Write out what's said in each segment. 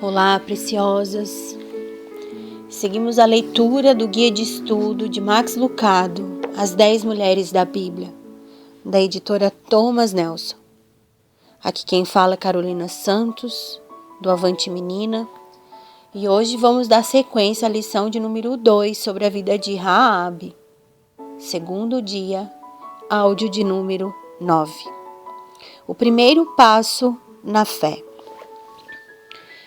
Olá, preciosas! Seguimos a leitura do guia de estudo de Max Lucado, As 10 Mulheres da Bíblia, da editora Thomas Nelson. Aqui quem fala é Carolina Santos, do Avante Menina, e hoje vamos dar sequência à lição de número 2 sobre a vida de Raabe. Segundo dia, áudio de número 9. O primeiro passo na fé.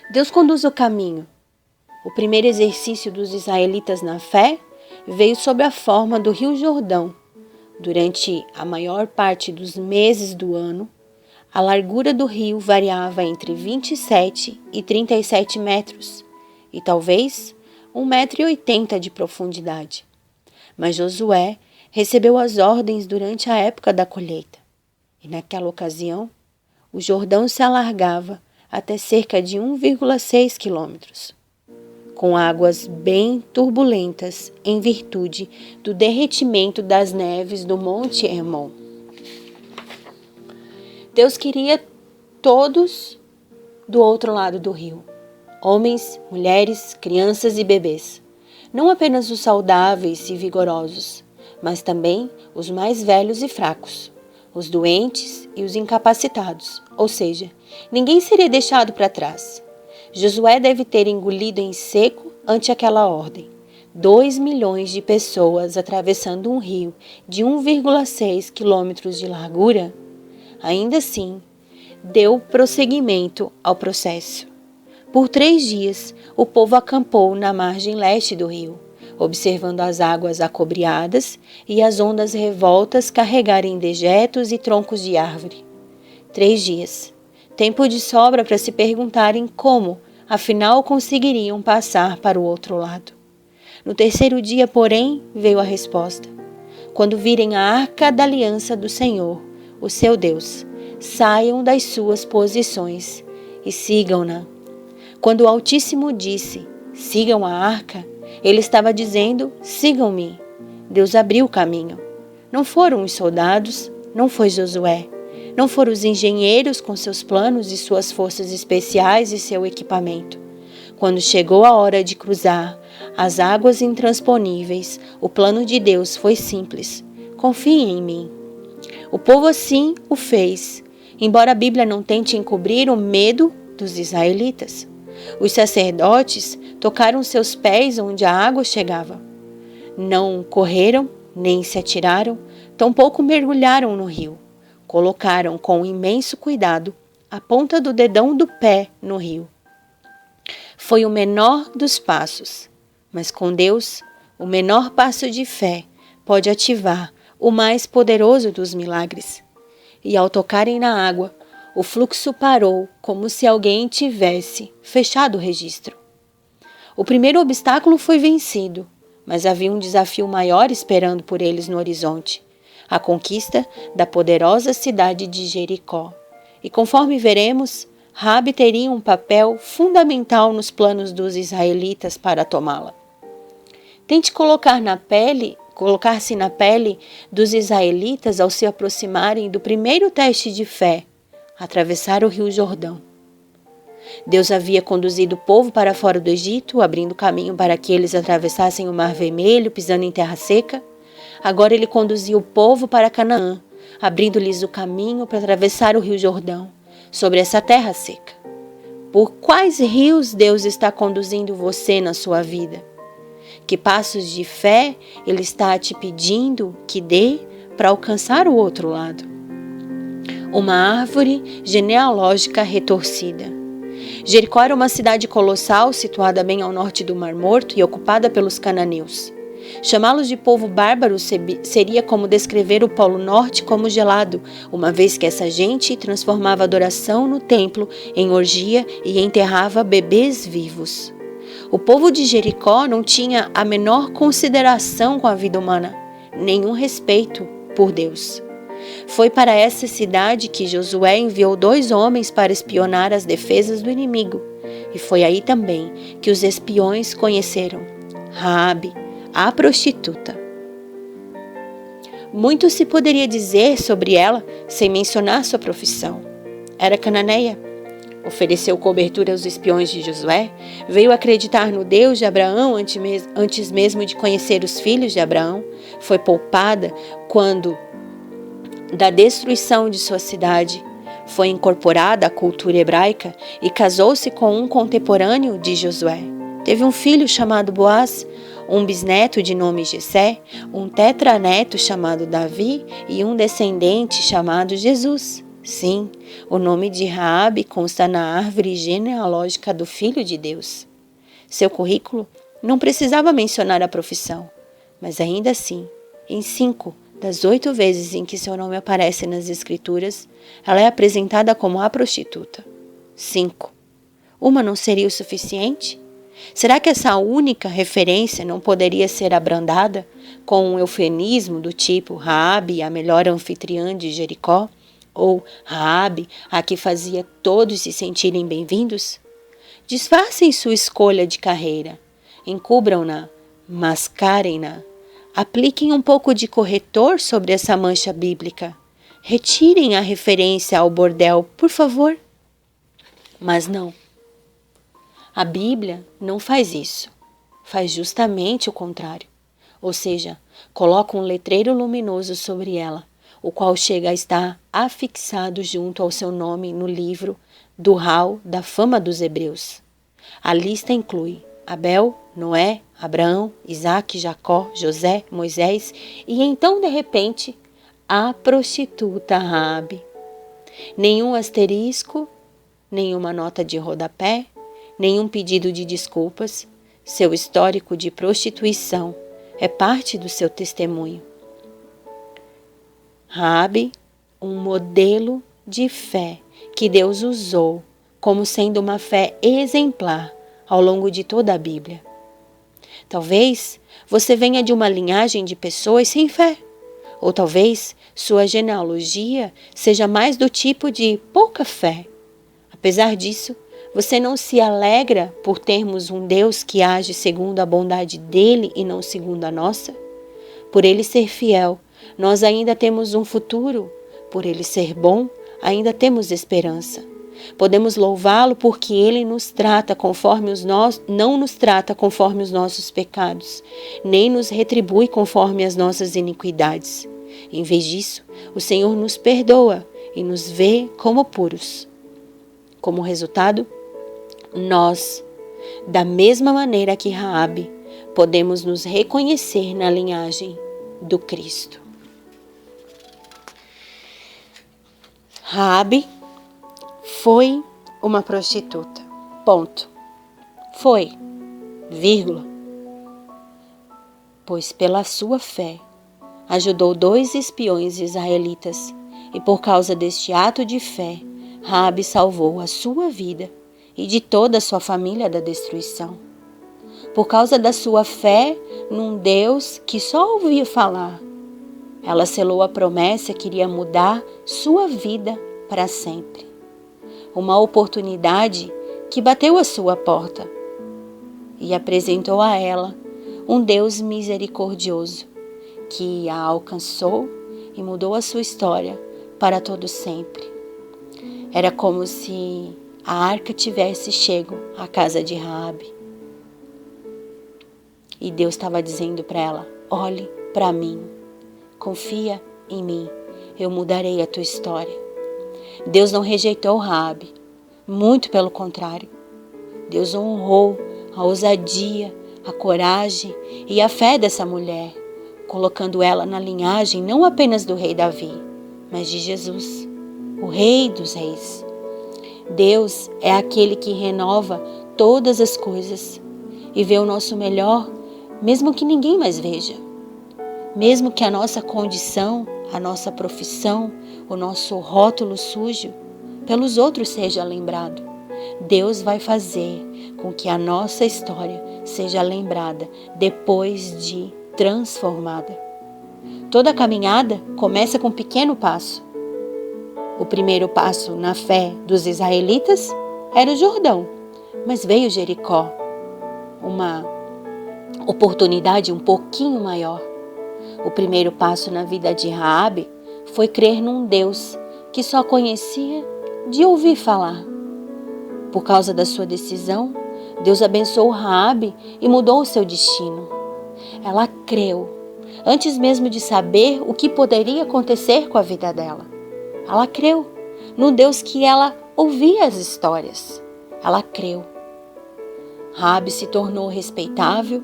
Deus conduz o caminho. O primeiro exercício dos israelitas na fé veio sob a forma do Rio Jordão. Durante a maior parte dos meses do ano, a largura do rio variava entre 27 e 37 metros e talvez 1,80 m de profundidade. Mas Josué recebeu as ordens durante a época da colheita. E naquela ocasião, o Jordão se alargava até cerca de 1,6 quilômetros, com águas bem turbulentas em virtude do derretimento das neves do Monte Hermon. Deus queria todos do outro lado do rio, homens, mulheres, crianças e bebês, não apenas os saudáveis e vigorosos, mas também os mais velhos e fracos, os doentes e os incapacitados, ou seja, ninguém seria deixado para trás. Josué deve ter engolido em seco ante aquela ordem. 2 milhões de pessoas atravessando um rio de 1,6 quilômetros de largura. Ainda assim, deu prosseguimento ao processo. Por 3 dias, o povo acampou na margem leste do rio, observando as águas acobreadas e as ondas revoltas carregarem dejetos e troncos de árvore. 3 dias. Tempo de sobra para se perguntarem como, afinal, conseguiriam passar para o outro lado. No 3º dia, porém, veio a resposta. Quando virem a arca da aliança do Senhor, o seu Deus, saiam das suas posições e sigam-na. Quando o Altíssimo disse, sigam a arca, ele estava dizendo, sigam-me. Deus abriu o caminho. Não foram os soldados, não foi Josué. Não foram os engenheiros com seus planos e suas forças especiais e seu equipamento. Quando chegou a hora de cruzar as águas intransponíveis, o plano de Deus foi simples. Confiem em mim. O povo assim o fez, embora a Bíblia não tente encobrir o medo dos israelitas. Os sacerdotes tocaram seus pés onde a água chegava. Não correram, nem se atiraram, tampouco mergulharam no rio. Colocaram com imenso cuidado a ponta do dedão do pé no rio. Foi o menor dos passos, mas com Deus, o menor passo de fé pode ativar o mais poderoso dos milagres. E ao tocarem na água, o fluxo parou como se alguém tivesse fechado o registro. O primeiro obstáculo foi vencido, mas havia um desafio maior esperando por eles no horizonte. A conquista da poderosa cidade de Jericó. E conforme veremos, Raabe teria um papel fundamental nos planos dos israelitas para tomá-la. Tente colocar-se na pele dos israelitas ao se aproximarem do primeiro teste de fé, atravessar o Rio Jordão. Deus havia conduzido o povo para fora do Egito, abrindo caminho para que eles atravessassem o Mar Vermelho, pisando em terra seca. Agora ele conduzia o povo para Canaã, abrindo-lhes o caminho para atravessar o Rio Jordão, sobre essa terra seca. Por quais rios Deus está conduzindo você na sua vida? Que passos de fé Ele está te pedindo que dê para alcançar o outro lado? Uma árvore genealógica retorcida. Jericó era uma cidade colossal situada bem ao norte do Mar Morto e ocupada pelos cananeus. Chamá-los de povo bárbaro seria como descrever o Polo Norte como gelado, uma vez que essa gente transformava a adoração no templo em orgia e enterrava bebês vivos. O povo de Jericó não tinha a menor consideração com a vida humana, nenhum respeito por Deus. Foi para essa cidade que Josué enviou 2 homens para espionar as defesas do inimigo. E foi aí também que os espiões conheceram Raabe, a prostituta. Muito se poderia dizer sobre ela sem mencionar sua profissão. Era cananeia. ofereceu cobertura aos espiões de Josué, veio acreditar no Deus de Abraão antes mesmo de conhecer os filhos de Abraão, foi poupada quando da destruição de sua cidade, foi incorporada à cultura hebraica e casou-se com um contemporâneo de Josué. Teve um filho chamado Boaz, um bisneto de nome Jessé, um tetraneto chamado Davi e um descendente chamado Jesus. Sim, o nome de Raabe consta na árvore genealógica do Filho de Deus. Seu currículo não precisava mencionar a profissão, mas ainda assim, em 5 das 8 vezes em que seu nome aparece nas Escrituras, ela é apresentada como a prostituta. 5. Uma não seria o suficiente? Será que essa única referência não poderia ser abrandada com um eufemismo do tipo Raabe, a melhor anfitriã de Jericó? Ou Raabe, a que fazia todos se sentirem bem-vindos? Disfarcem sua escolha de carreira, encubram-na, mascarem-na, apliquem um pouco de corretor sobre essa mancha bíblica. Retirem a referência ao bordel, por favor. Mas não. A Bíblia não faz isso. Faz justamente o contrário. Ou seja, coloca um letreiro luminoso sobre ela, o qual chega a estar afixado junto ao seu nome no livro do hall da fama dos hebreus. A lista inclui Abel, Noé, Abraão, Isaque, Jacó, José, Moisés e então, de repente, a prostituta Raabe. Nenhum asterisco, nenhuma nota de rodapé, nenhum pedido de desculpas. Seu histórico de prostituição é parte do seu testemunho. Raabe, um modelo de fé que Deus usou como sendo uma fé exemplar ao longo de toda a Bíblia. Talvez você venha de uma linhagem de pessoas sem fé, ou talvez sua genealogia seja mais do tipo de pouca fé. Apesar disso, você não se alegra por termos um Deus que age segundo a bondade dele e não segundo a nossa? Por ele ser fiel, nós ainda temos um futuro. Por ele ser bom, ainda temos esperança. Podemos louvá-lo porque ele nos trata conforme não nos trata conforme os nossos pecados, nem nos retribui conforme as nossas iniquidades. Em vez disso, o Senhor nos perdoa e nos vê como puros. Como resultado, nós, da mesma maneira que Raabe, podemos nos reconhecer na linhagem do Cristo. Raabe foi uma prostituta. Ponto. Foi, vírgula. Pois pela sua fé ajudou 2 espiões israelitas e por causa deste ato de fé, Raabe salvou a sua vida e de toda a sua família da destruição. Por causa da sua fé num Deus que só ouvia falar, ela selou a promessa que iria mudar sua vida para sempre. Uma oportunidade que bateu à sua porta e apresentou a ela um Deus misericordioso que a alcançou e mudou a sua história para todo sempre. Era como se a arca tivesse chego à casa de Raabe. E Deus estava dizendo para ela: olhe para mim, confia em mim, eu mudarei a tua história. Deus não rejeitou Raabe, muito pelo contrário. Deus honrou a ousadia, a coragem e a fé dessa mulher, colocando ela na linhagem não apenas do rei Davi, mas de Jesus, o Rei dos Reis. Deus é aquele que renova todas as coisas e vê o nosso melhor, mesmo que ninguém mais veja. Mesmo que a nossa condição, a nossa profissão, o nosso rótulo sujo pelos outros seja lembrado, Deus vai fazer com que a nossa história seja lembrada depois de transformada. Toda caminhada começa com um pequeno passo. O primeiro passo na fé dos israelitas era o Jordão, mas veio Jericó, uma oportunidade um pouquinho maior. O primeiro passo na vida de Raabe foi crer num Deus que só conhecia de ouvir falar. Por causa da sua decisão, Deus abençoou Raabe e mudou o seu destino. Ela creu, antes mesmo de saber o que poderia acontecer com a vida dela. Ela creu no Deus que ela ouvia as histórias. Ela creu. Raabe se tornou respeitável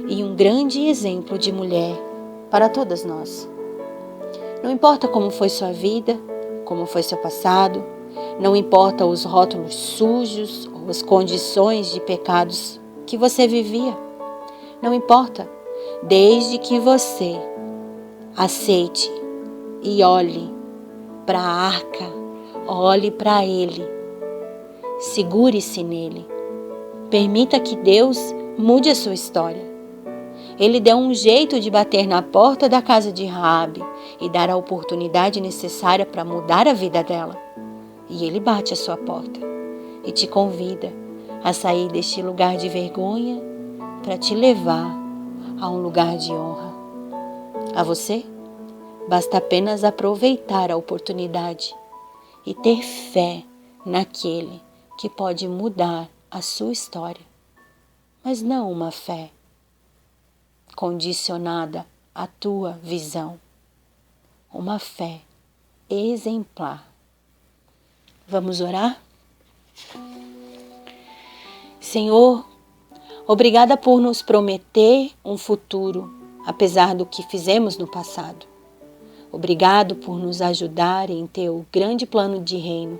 e um grande exemplo de mulher para todas nós. Não importa como foi sua vida, como foi seu passado, não importa os rótulos sujos ou as condições de pecados que você vivia. Não importa, desde que você aceite e olhe para a arca, olhe para Ele, segure-se nele, permita que Deus mude a sua história. Ele deu um jeito de bater na porta da casa de Raabe e dar a oportunidade necessária para mudar a vida dela. E Ele bate a sua porta e te convida a sair deste lugar de vergonha para te levar a um lugar de honra. A você, basta apenas aproveitar a oportunidade e ter fé naquele que pode mudar a sua história, mas não uma fé condicionada à tua visão, uma fé exemplar. Vamos orar? Senhor, obrigada por nos prometer um futuro, apesar do que fizemos no passado. Obrigado por nos ajudar em teu grande plano de reino,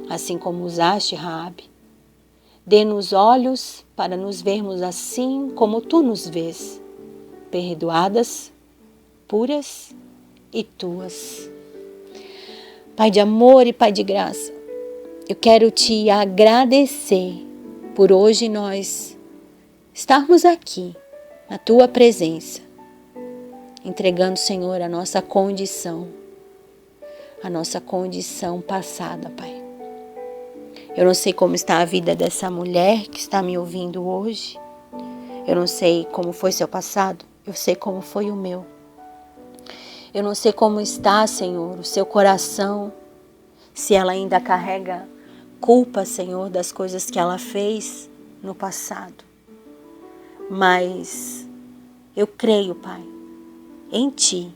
assim como usaste Raabe. Dê-nos olhos para nos vermos assim como tu nos vês, perdoadas, puras e tuas. Pai de amor e Pai de graça, eu quero te agradecer por hoje nós estarmos aqui na tua presença, entregando, Senhor, a nossa condição passada, Pai. Eu não sei como está a vida dessa mulher que está me ouvindo hoje. Eu não sei como foi seu passado, eu sei como foi o meu. Eu não sei como está, Senhor, o seu coração, se ela ainda carrega culpa, Senhor, das coisas que ela fez no passado. Mas eu creio, Pai, em Ti,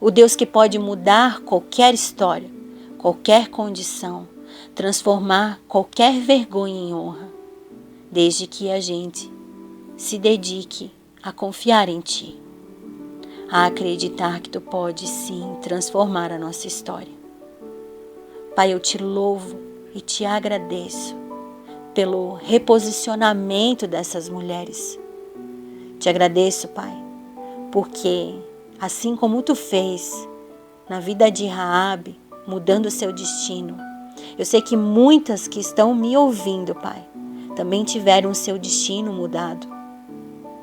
o Deus que pode mudar qualquer história, qualquer condição, transformar qualquer vergonha em honra, desde que a gente se dedique a confiar em Ti, a acreditar que Tu pode sim transformar a nossa história. Pai, eu te louvo e te agradeço pelo reposicionamento dessas mulheres. Te agradeço, Pai, porque assim como Tu fez na vida de Raabe, mudando o seu destino, eu sei que muitas que estão me ouvindo, Pai, também tiveram o seu destino mudado.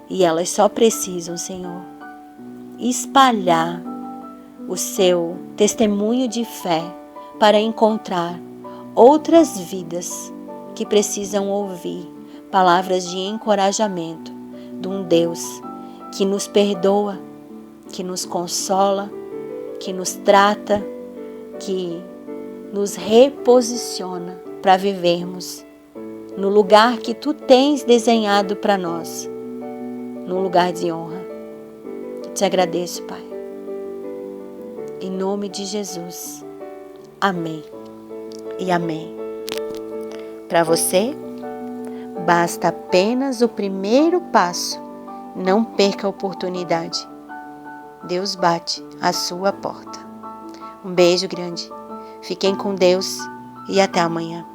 E elas só precisam, Senhor, espalhar o seu testemunho de fé para encontrar outras vidas que precisam ouvir palavras de encorajamento de um Deus que nos perdoa, que nos consola, que nos trata, que nos reposiciona para vivermos no lugar que Tu tens desenhado para nós, num lugar de honra. Te agradeço, Pai. Em nome de Jesus. Amém e amém. Para você, basta apenas o primeiro passo. Não perca a oportunidade. Deus bate à sua porta. Um beijo grande. Fiquem com Deus e até amanhã.